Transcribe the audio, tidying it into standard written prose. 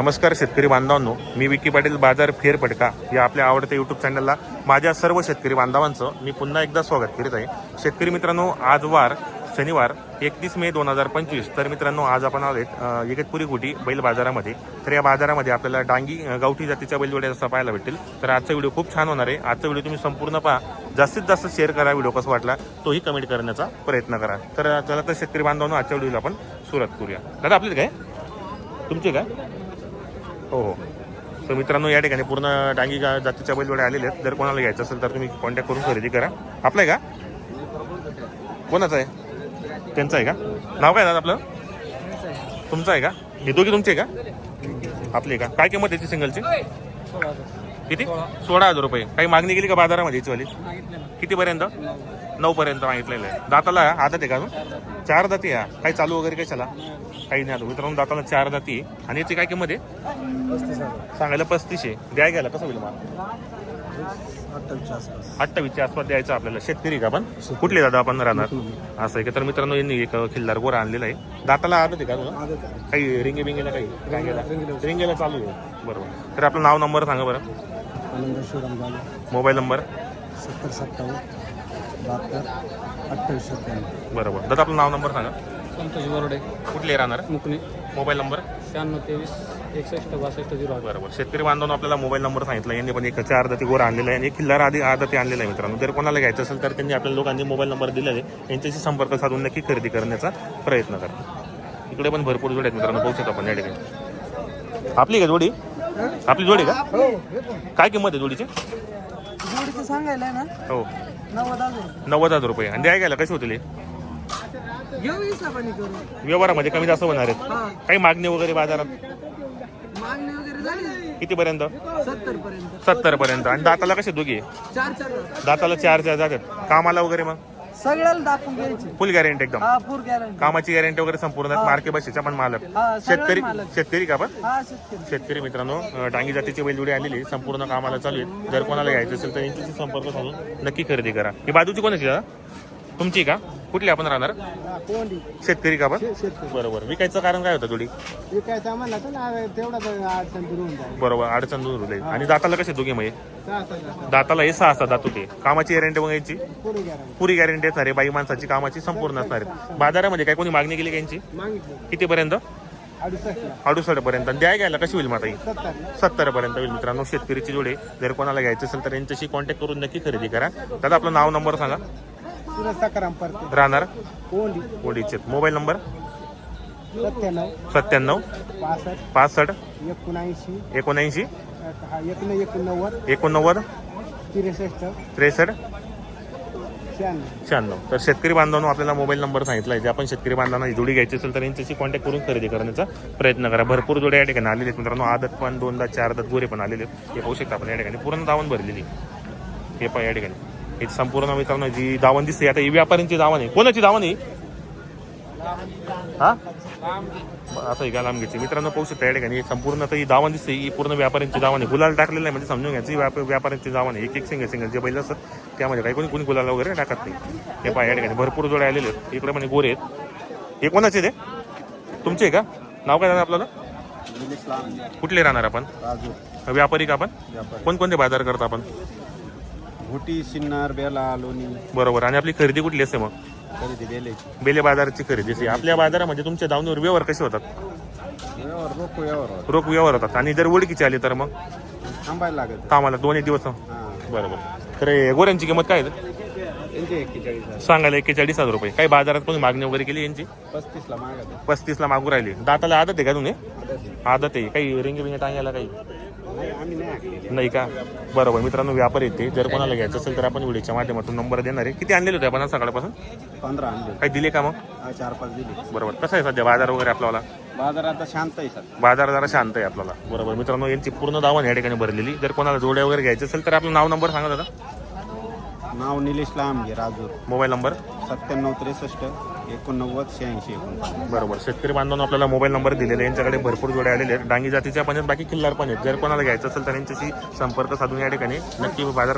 नमस्कार शेतकरी बांधवांनो, मी विकी पाटील बाजार फेरफटका या आपल्या आवडत्या यूट्यूब चॅनलला माझ्या सर्व शेतकरी बांधवांचं मी पुन्हा एकदा स्वागत करीत आहे. शेतकरी मित्रांनो, आज वार शनिवार 31 मे 2025. तर मित्रांनो, आज आपण आलोत इगतपुरी गुटी बैल बाजारामध्ये. तर या बाजारामध्ये आपल्याला डांगी गावठी जातीच्या बैलजोड्या जसं पाहायला भेटेल. तर आजचा व्हिडिओ खूप छान होणार आहे. आजचा व्हिडिओ तुम्ही संपूर्ण पहा, जास्तीत जास्त शेअर करा. व्हिडिओ कसा वाटला तोही कमेंट करण्याचा प्रयत्न करा. तर चला तर शेतकरी बांधवांनो, आजच्या व्हिडिओला आपण सुरुवात करूया. दादा आपले काय तुमचे काय? हो हो. तर मित्रांनो, या ठिकाणी पूर्ण डांगी जातीच्या बैलजोड्या आलेले आहेत. जर कोणाला घ्यायचं असेल तर तुम्ही कॉन्टॅक्ट करून खरेदी करा. आपलं आहे का? कोणाचं आहे? त्यांचं आहे का? नाव काय दादा आपलं? तुमचं आहे का? हे दोघी तुमचे आहे का? आपले का? काय किंमत याची सिंगलची? किती? 16,000 रुपये. काही मागणी केली का बाजारामध्ये याची वाली? कितीपर्यंत? 9 पर्यंत मागितलेलं आहे. दाताला आदत आहे का अजून? 4 दाती आहे. काही चालू वगैरे कशाला? काही नाही. आता मित्रांनो, दाताला 4 दाती आणि याची काय किंमत आहे? सांगायला 35 आहे. द्याय घ्यायला कसं होईल मला? 28च्या आसपास द्यायचं आपल्याला. शेतकरी का आपण? कुठले दादा आपण राहणार? असं आहे का? तर मित्रांनो, यांनी एक खिल्लार गोरा आणलेला आहे. दाताला आदत आहे का तुला? काही रिंगे बिंगेला काही रिंगेला चालू आहे. बरोबर. तर आपलं नाव नंबर सांगा बरं. मोबाईल नंबर 7072 बरोबर. दादा आपलं नाव नंबर सांगा. संतोष बोर्डे, कुठले राहणार? मुकणे. मोबाईल नंबर 9623 बरोबर. शेतकरी बांधवांनो, आपल्याला मोबाईल नंबर सांगितला. यांनी पण एक 4 दाती गोरा आणलेला आहे आणि एक खिल्लार आदती आणलेला आहे. मित्रांनो, जर कोणाला घ्यायचं असेल तर त्यांनी आपल्या लोकांनी मोबाईल नंबर दिलेले, यांच्याशी संपर्क साधून नक्की खरेदी करण्याचा प्रयत्न करा. इकडे पण भरपूर जोडे आहेत मित्रांनो, पाहू शकतो आपण या ठिकाणी. आपली का जोडी? आपली जोडी का? काय किंमत आहे जोडीची? जोडीचं सांगायला ना हो, 90,000 90,000 रुपये. आणि द्याय घ्यायला कशी होतील? घेऊ हिसाबाने करू. व्यवहारामध्ये कमी जास्त होणार आहेत. हा, काही मागणी वगैरे बाजारात मागणी वगैरे झाली कितीपर्यंत? 70 पर्यंत. 70 पर्यंत. आणि दाताला कसे दोघी? 4 दाताला 4 जातात. कामाला वगैरे मग सगळ्याला दाखवून घ्यायची. फुल गॅरंटी एकदम. हा, पूर गॅरंटी. कामाची गॅरंटी वगैरे संपूर्ण. मार्के बशीचा पण मालक. शेतकरी शेतकरी का पण? हा, शेतकरी. शेतकरी मित्रांनो, डांगी जातीची बैलजोडी आलेली संपूर्ण कामाला चालू आहेत. जर कोणाला घ्यायचं असेल तर यांच्याशी संपर्क साधून नक्की खरेदी करा. ही बाजूची कोणाची दादा? तुमची का? कुठली आपण राहणार? कोंडी. शेतकरी का पण? शेतकरी. बरोबर. विकायचं कारण काय होतं जोडी? विकायचं म्हणलं तर ना तेवढा अडचण दूर होऊन जाईल. बरोबर, अडचण दूर होईल. आणि दाताला कसे दोघे मग? 6 दाताला हे 6 दात होते. कामाची गॅरंटी मग यांची पुरी गॅरंटी. पुरी गॅरंटी असणार आहे. बाई माणसाची कामाची संपूर्ण असणार आहे. बाजारामध्ये काय कोणी मागणी केली का यांची? मागितली कितीपर्यंत? 68 68 पर्यंत. आणि द्याय घ्यायला कशी होईल माता? 70 70 पर्यंत होईल. मित्रांनो, शेतकरीची जोडे जर कोणाला घ्यायचं असेल तर यांच्याशी कॉन्टॅक्ट करून नक्की खरेदी करा. दादा आपलं नाव नंबर सांगा. सुरज सकाराम परते, राहणार कोंडी. ओडीचे. Mobile number 97 97 65 65 79 79 89 89 63 63 96. 96. तर शेतकरी बांधवांनो, आपल्याला मोबाईल नंबर सांगितला आहे. जे आपण शेतकरी बांधवांना ही जोडी घ्यायची असेल तर यांच्याशी कॉन्टॅक्ट करून खरेदी करण्याचा प्रयत्न करा. भरपूर जोड्या या ठिकाणी आलेले आहेत मित्रांनो. आदत पण 2 दात 4 दात गोरे पण आलेले आहेत. हे पाहू शकता आपण या ठिकाणी पूर्ण दावण भरलेली. हे पहा या ठिकाणी हे संपूर्ण मित्रांनो जी दावण दिसते. आता ही व्यापाऱ्यांची दावण आहे. कोणाची दावण आहे? हा, असं आहे का? लांबगीची. मित्रांनो पाहू शकता या ठिकाणी संपूर्ण ही दावण दिसते. ही पूर्ण व्यापाऱ्यांची दावण आहे. गुलाल टाकलेलं आहे म्हणजे समजून घ्यायची व्यापाऱ्यांची दावण आहे. एक सिंगल जे बैल असतात त्यामध्ये काही कोणी गुलाल वगैरे टाकत नाही. हे पहा या ठिकाणी भरपूर जोडे आलेले आहेत. इकडे म्हणजे गोरे आहेत. हे कोणाचे ते? तुमचे आहे का? नाव काय झालं आपल्याला? कुठले राहणार आपण? व्यापारी का आपण? कोणकोणते बाजार करता आपण? घोटी, सिन्नर, बेला, लोणी. बरोबर. आणि आपली खरेदी कुठली असते मग? खरेदी बेले. बेले बाजाराची खरेदी असते. आपल्या बाजारामध्ये तुमच्या दावणीवर व्यवहार कसे होतात? रोख व्यवहार होतात. आणि जर ओळखीची आली तर मग थांबायला लागत. आम्हाला 2 दिवस. बरोबर. तर हे गोऱ्यांची किंमत काय आहे? 41 सांगायला 41,000 रुपये. काही बाजारात कोणी मागणी वगैरे केली यांची? 35 ला मागत. 35 ला मागू राहिली. दाताला आदत आहे का तुम्ही? आदत आहे. काही रिंग बिंग टांगायला काही आम्ही नाही नाही का? बरोबर. मित्रांनो, व्यापार येते. जर कोणाला घ्यायचं असेल तर आपण व्हिडिओच्या माध्यमातून नंबर देणार आहे. किती आणलेले होते आपण सकाळपासून? 15 आणले. काही दिले का मग? 4-5 दिले. बरोबर. कसं आहे सध्या बाजार वगैरे आपल्याला? बाजार आता शांत आहे सर. बाजार जरा शांत आहे आपल्याला. बरोबर. मित्रांनो, यांची पूर्ण दावण या ठिकाणी भरलेली. जर कोणाला जोड्या वगैरे घ्यायचं असेल तर आपलं नाव नंबर सांगा दादा. नाव निलेश लांबगे, राजूर. Mobile number 97 63 89 86 89. बरोबर. शेतकरी बांधवांनो, आपल्याला मोबाईल नंबर दिलेले. यांच्याकडे भरपूर जोड्या आलेले आहेत. डांगी जातीच्या पण आहेत, बाकी खिल्लार पण आहेत. जर कोणाला घ्यायचं असेल तर यांच्याशी संपर्क साधून या ठिकाणी नक्की बाजार